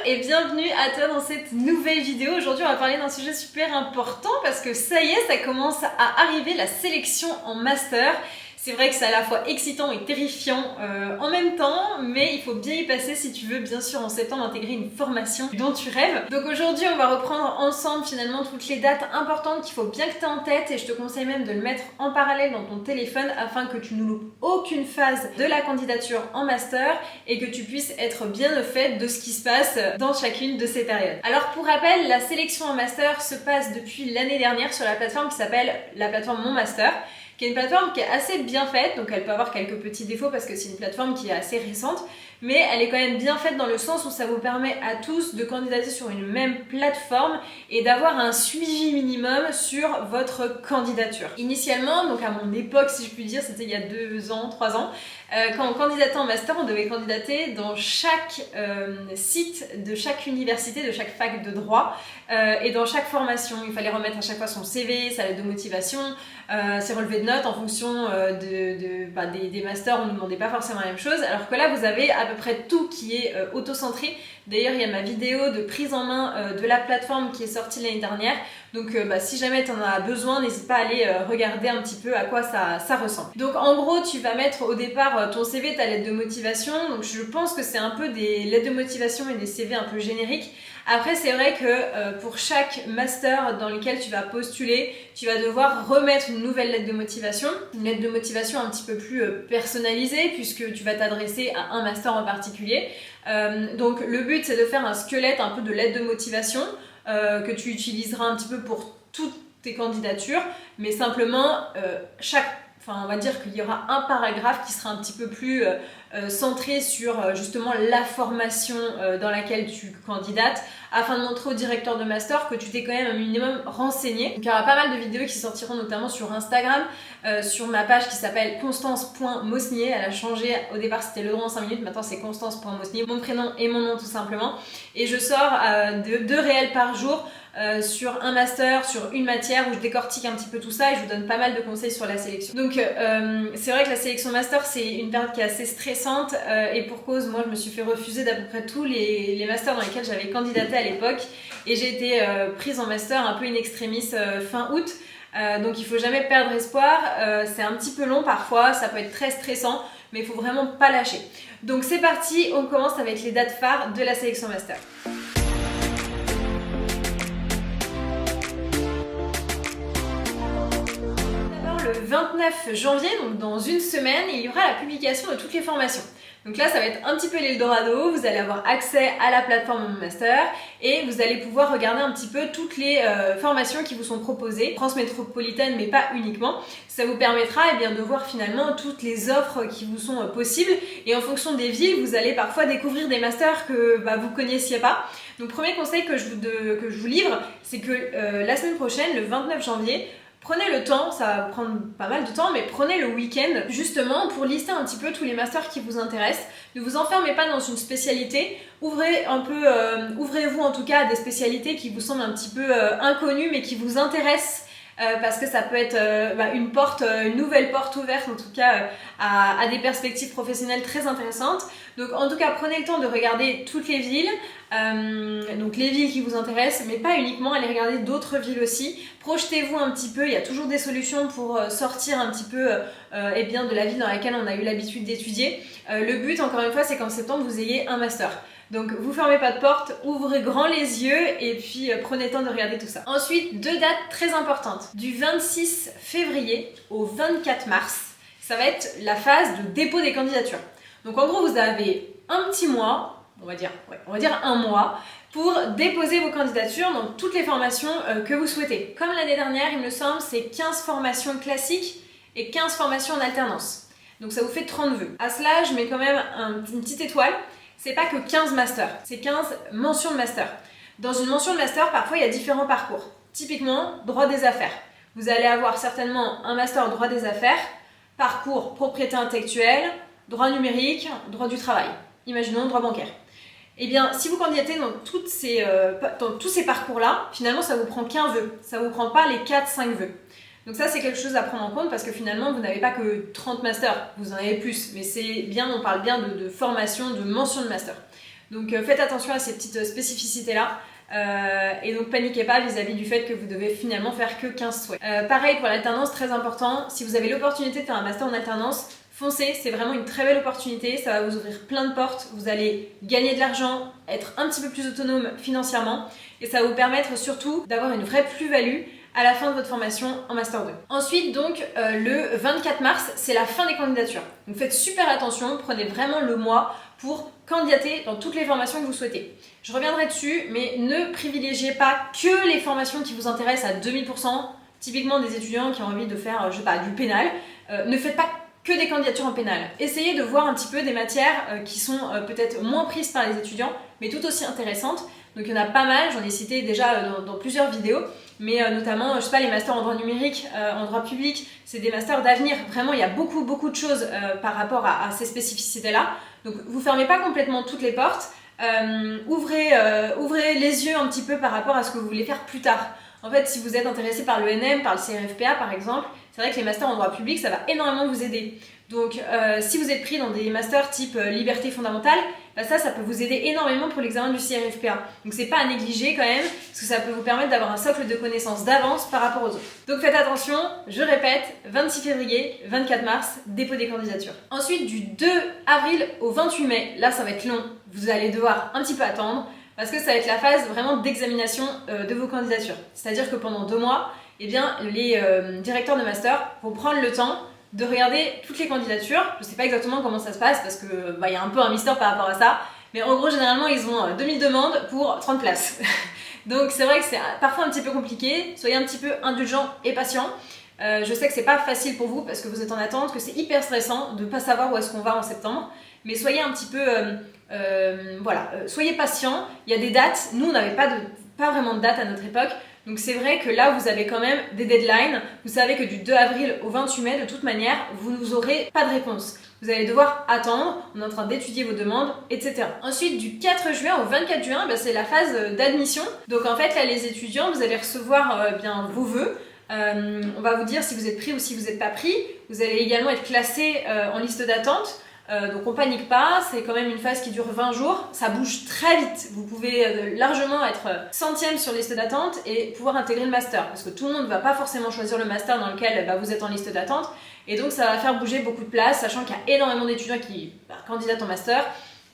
et bienvenue à toi dans cette nouvelle vidéo. Aujourd'hui on va parler d'un sujet super important parce que ça y est, ça commence à arriver, la sélection en master. C'est vrai que c'est à la fois excitant et terrifiant en même temps, mais il faut bien y passer si tu veux bien sûr en septembre intégrer une formation dont tu rêves. Donc aujourd'hui on va reprendre ensemble finalement toutes les dates importantes qu'il faut bien que tu aies en tête et je te conseille même de le mettre en parallèle dans ton téléphone afin que tu ne loupes aucune phase de la candidature en master et que tu puisses être bien au fait de ce qui se passe dans chacune de ces périodes. Alors pour rappel, la sélection en master se passe depuis l'année dernière sur la plateforme qui s'appelle la plateforme Mon Master, qui est une plateforme qui est assez bien faite, donc elle peut avoir quelques petits défauts parce que c'est une plateforme qui est assez récente, mais elle est quand même bien faite dans le sens où ça vous permet à tous de candidater sur une même plateforme et d'avoir un suivi minimum sur votre candidature. Initialement, donc à mon époque si je puis dire, c'était il y a 2 ans, 3 ans, quand on candidatait en master, on devait candidater dans chaque site de chaque université, de chaque fac de droit et dans chaque formation. Il fallait remettre à chaque fois son CV, sa lettre de motivation, ses relevés de notes en fonction des masters. On ne nous demandait pas forcément la même chose, alors que là vous avez à peu près tout qui est auto-centré. D'ailleurs il y a ma vidéo de prise en main de la plateforme qui est sortie l'année dernière, donc si jamais tu en as besoin, n'hésite pas à aller regarder un petit peu à quoi ça ressemble. Donc en gros tu vas mettre au départ ton CV, ta lettre de motivation, donc je pense que c'est un peu des lettres de motivation et des CV un peu génériques. Après c'est vrai que pour chaque master dans lequel tu vas postuler, tu vas devoir remettre une nouvelle lettre de motivation, une lettre de motivation un petit peu plus personnalisée puisque tu vas t'adresser à un master en particulier. Donc le but c'est de faire un squelette un peu de lettre de motivation que tu utiliseras un petit peu pour toutes tes candidatures, mais simplement on va dire qu'il y aura un paragraphe qui sera un petit peu plus centré sur justement la formation dans laquelle tu candidates, afin de montrer au directeur de master que tu t'es quand même un minimum renseigné. Donc, il y aura pas mal de vidéos qui sortiront notamment sur Instagram, sur ma page qui s'appelle constance.mosnier. Elle a changé, au départ c'était le droit en 5 minutes, maintenant c'est constance.mosnier, mon prénom et mon nom tout simplement. Et je sors 2 réels par jour sur un master, sur une matière où je décortique un petit peu tout ça et je vous donne pas mal de conseils sur la sélection. Donc c'est vrai que la sélection master c'est une période qui est assez stressante et pour cause, moi je me suis fait refuser d'à peu près tous les masters dans lesquels j'avais candidaté à l'époque et j'ai été prise en master un peu in extremis fin août. Donc il faut jamais perdre espoir, c'est un petit peu long parfois, ça peut être très stressant, mais il faut vraiment pas lâcher. Donc c'est parti, on commence avec les dates phares de la sélection master. Le 29 janvier, donc dans une semaine, il y aura la publication de toutes les formations. Donc là, ça va être un petit peu l'Eldorado, vous allez avoir accès à la plateforme Mon Master et vous allez pouvoir regarder un petit peu toutes les formations qui vous sont proposées, France métropolitaine mais pas uniquement. Ça vous permettra de voir finalement toutes les offres qui vous sont possibles et en fonction des villes, vous allez parfois découvrir des masters que vous connaissiez pas. Donc premier conseil que je vous livre, c'est que la semaine prochaine, le 29 janvier, prenez le temps, ça va prendre pas mal de temps, mais prenez le week-end justement pour lister un petit peu tous les masters qui vous intéressent. Ne vous enfermez pas dans une spécialité, ouvrez-vous en tout cas à des spécialités qui vous semblent un petit peu inconnues mais qui vous intéressent. Parce que ça peut être une nouvelle porte ouverte en tout cas à des perspectives professionnelles très intéressantes. Donc en tout cas prenez le temps de regarder toutes les villes, donc les villes qui vous intéressent, mais pas uniquement, allez regarder d'autres villes aussi. Projetez-vous un petit peu, il y a toujours des solutions pour sortir un petit peu de la ville dans laquelle on a eu l'habitude d'étudier. Le but encore une fois c'est qu'en septembre vous ayez un master. Donc vous fermez pas de porte, ouvrez grand les yeux et puis prenez le temps de regarder tout ça. Ensuite, 2 dates très importantes. Du 26 février au 24 mars, ça va être la phase de dépôt des candidatures. Donc en gros, vous avez un petit mois, on va dire 1 mois, pour déposer vos candidatures dans toutes les formations que vous souhaitez. Comme l'année dernière, il me semble, c'est 15 formations classiques et 15 formations en alternance. Donc ça vous fait 30 vœux. À cela, je mets quand même une petite étoile. C'est pas que 15 masters, c'est 15 mentions de master. Dans une mention de master, parfois il y a différents parcours. Typiquement, droit des affaires. Vous allez avoir certainement un master en droit des affaires, parcours propriété intellectuelle, droit numérique, droit du travail. Imaginons droit bancaire. Eh bien, si vous candidatez dans tous ces parcours-là, finalement ça vous prend qu'un vœu. Ça vous prend pas les 4-5 vœux. Donc ça c'est quelque chose à prendre en compte parce que finalement vous n'avez pas que 30 masters, vous en avez plus, mais c'est bien, on parle bien de formation, de mention de master. Donc faites attention à ces petites spécificités-là. Et donc paniquez pas vis-à-vis du fait que vous devez finalement faire que 15 souhaits. Pareil pour l'alternance, très important, si vous avez l'opportunité de faire un master en alternance, foncez, c'est vraiment une très belle opportunité, ça va vous ouvrir plein de portes, vous allez gagner de l'argent, être un petit peu plus autonome financièrement et ça va vous permettre surtout d'avoir une vraie plus-value à la fin de votre formation en Master 2. Ensuite donc le 24 mars, c'est la fin des candidatures. Donc faites super attention, prenez vraiment le mois pour candidater dans toutes les formations que vous souhaitez. Je reviendrai dessus, mais ne privilégiez pas que les formations qui vous intéressent à 2000%, typiquement des étudiants qui ont envie de faire, je sais pas, du pénal. Ne faites pas que des candidatures en pénal. Essayez de voir un petit peu des matières qui sont peut-être moins prises par les étudiants, mais tout aussi intéressantes. Donc il y en a pas mal, j'en ai cité déjà dans plusieurs vidéos, mais notamment, je sais pas, les masters en droit numérique, en droit public, c'est des masters d'avenir. Vraiment, il y a beaucoup de choses par rapport à ces spécificités-là. Donc vous fermez pas complètement toutes les portes, ouvrez les yeux un petit peu par rapport à ce que vous voulez faire plus tard. En fait, si vous êtes intéressé par l'ENM, par le CRFPA par exemple, c'est vrai que les masters en droit public, ça va énormément vous aider. Donc, si vous êtes pris dans des masters type liberté fondamentale, bah ça peut vous aider énormément pour l'examen du CRFPA. Donc, c'est pas à négliger quand même, parce que ça peut vous permettre d'avoir un socle de connaissances d'avance par rapport aux autres. Donc, faites attention, je répète, 26 février, 24 mars, dépôt des candidatures. Ensuite, du 2 avril au 28 mai, là, ça va être long, vous allez devoir un petit peu attendre, parce que ça va être la phase vraiment d'examination de vos candidatures. C'est-à-dire que pendant 2 mois, eh bien, les directeurs de master vont prendre le temps de regarder toutes les candidatures. Je ne sais pas exactement comment ça se passe parce que y a un peu un mystère par rapport à ça. Mais en gros, généralement, ils ont 2000 demandes pour 30 places. Donc c'est vrai que c'est parfois un petit peu compliqué. Soyez un petit peu indulgents et patients. Je sais que c'est pas facile pour vous parce que vous êtes en attente, que c'est hyper stressant de ne pas savoir où est-ce qu'on va en septembre. Mais soyez un petit peu... soyez patients. Il y a des dates. Nous, on n'avait pas vraiment de date à notre époque. Donc c'est vrai que là, vous avez quand même des deadlines. Vous savez que du 2 avril au 28 mai, de toute manière, vous n'aurez pas de réponse. Vous allez devoir attendre, on est en train d'étudier vos demandes, etc. Ensuite, du 4 juin au 24 juin, c'est la phase d'admission. Donc en fait, là, les étudiants, vous allez recevoir vos vœux. On va vous dire si vous êtes pris ou si vous n'êtes pas pris. Vous allez également être classé en liste d'attente. Donc on panique pas, c'est quand même une phase qui dure 20 jours, ça bouge très vite, vous pouvez largement être centième sur liste d'attente et pouvoir intégrer le master, parce que tout le monde ne va pas forcément choisir le master dans lequel vous êtes en liste d'attente, et donc ça va faire bouger beaucoup de places, sachant qu'il y a énormément d'étudiants qui candidatent en master.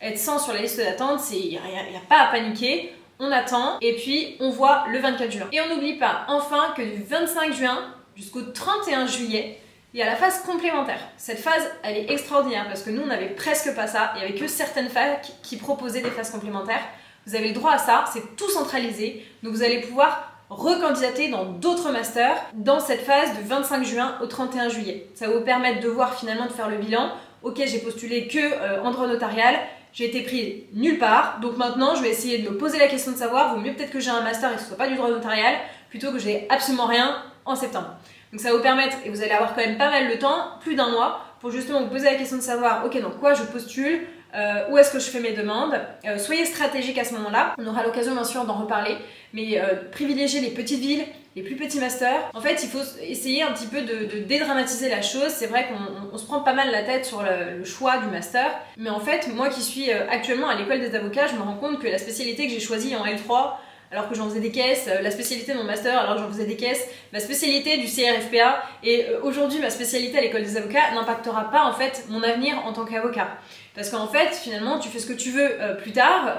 Être 100 sur la liste d'attente, il n'y a pas à paniquer, on attend, et puis on voit le 24 juin. Et on n'oublie pas, enfin, que du 25 juin jusqu'au 31 juillet, il y a la phase complémentaire. Cette phase, elle est extraordinaire parce que nous, on n'avait presque pas ça. Il n'y avait que certaines facs qui proposaient des phases complémentaires. Vous avez le droit à ça, c'est tout centralisé. Donc vous allez pouvoir recandidater dans d'autres masters dans cette phase du 25 juin au 31 juillet. Ça va vous permettre de voir finalement, de faire le bilan. Ok, j'ai postulé que en droit notarial, j'ai été pris nulle part. Donc maintenant, je vais essayer de me poser la question de savoir, vaut mieux peut-être que j'ai un master et que ce ne soit pas du droit notarial, plutôt que j'ai absolument rien en septembre. Donc ça va vous permettre, et vous allez avoir quand même pas mal de temps, plus d'1 mois, pour justement vous poser la question de savoir, ok, dans quoi je postule, où est-ce que je fais mes demandes. Soyez stratégique à ce moment-là, on aura l'occasion bien sûr d'en reparler, mais privilégiez les petites villes, les plus petits masters. En fait, il faut essayer un petit peu de dédramatiser la chose. C'est vrai qu'on se prend pas mal la tête sur le choix du master, mais en fait, moi qui suis actuellement à l'école des avocats, je me rends compte que la spécialité que j'ai choisie en L3, alors que j'en faisais des caisses, la spécialité de mon master alors que j'en faisais des caisses, ma spécialité du CRFPA et aujourd'hui ma spécialité à l'école des avocats n'impactera pas en fait mon avenir en tant qu'avocat. Parce qu'en fait finalement tu fais ce que tu veux plus tard,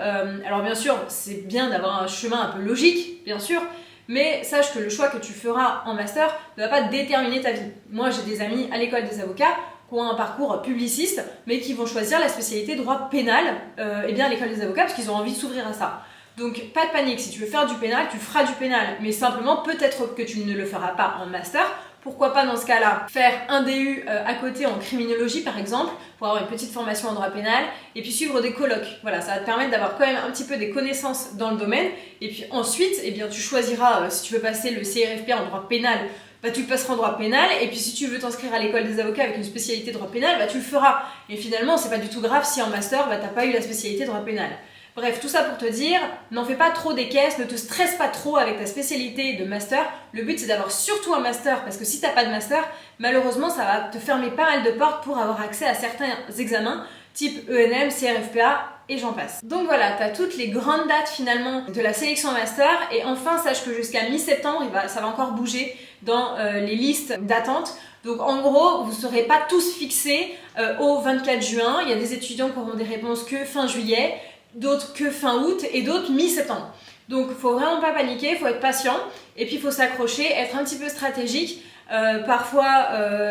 alors bien sûr c'est bien d'avoir un chemin un peu logique bien sûr, mais sache que le choix que tu feras en master ne va pas déterminer ta vie. Moi j'ai des amis à l'école des avocats qui ont un parcours publiciste mais qui vont choisir la spécialité droit pénal à l'école des avocats parce qu'ils ont envie de s'ouvrir à ça. Donc pas de panique, si tu veux faire du pénal, tu feras du pénal, mais simplement peut-être que tu ne le feras pas en master. Pourquoi pas dans ce cas-là faire un DU à côté en criminologie par exemple, pour avoir une petite formation en droit pénal, et puis suivre des colloques. Voilà, ça va te permettre d'avoir quand même un petit peu des connaissances dans le domaine, et puis ensuite, tu choisiras si tu veux passer le CRFPA en droit pénal, tu le passeras en droit pénal, et puis si tu veux t'inscrire à l'école des avocats avec une spécialité droit pénal, tu le feras. Et finalement, c'est pas du tout grave si en master, t'as pas eu la spécialité droit pénal. Bref, tout ça pour te dire, n'en fais pas trop des caisses, ne te stresse pas trop avec ta spécialité de master. Le but c'est d'avoir surtout un master parce que si t'as pas de master, malheureusement ça va te fermer pas mal de portes pour avoir accès à certains examens type ENM, CRFPA, et j'en passe. Donc voilà, tu as toutes les grandes dates finalement de la sélection master et enfin sache que jusqu'à mi-septembre, ça va encore bouger dans les listes d'attente. Donc en gros, vous ne serez pas tous fixés au 24 juin. Il y a des étudiants qui auront des réponses que fin juillet, d'autres que fin août et d'autres mi-septembre. Donc il ne faut vraiment pas paniquer, il faut être patient et puis il faut s'accrocher, être un petit peu stratégique. Parfois,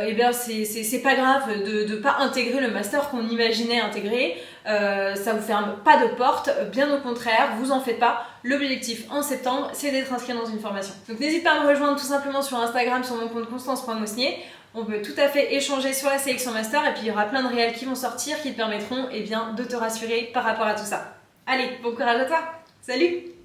eh bien, c'est pas grave de ne pas intégrer le master qu'on imaginait intégrer. Ça vous ferme pas de porte, bien au contraire, vous en faites pas. L'objectif en septembre, c'est d'être inscrit dans une formation. Donc n'hésite pas à me rejoindre tout simplement sur Instagram, sur mon compte constance.mosnier. On peut tout à fait échanger sur la sélection master et puis il y aura plein de réels qui vont sortir qui te permettront de te rassurer par rapport à tout ça. Allez, bon courage à toi. Salut!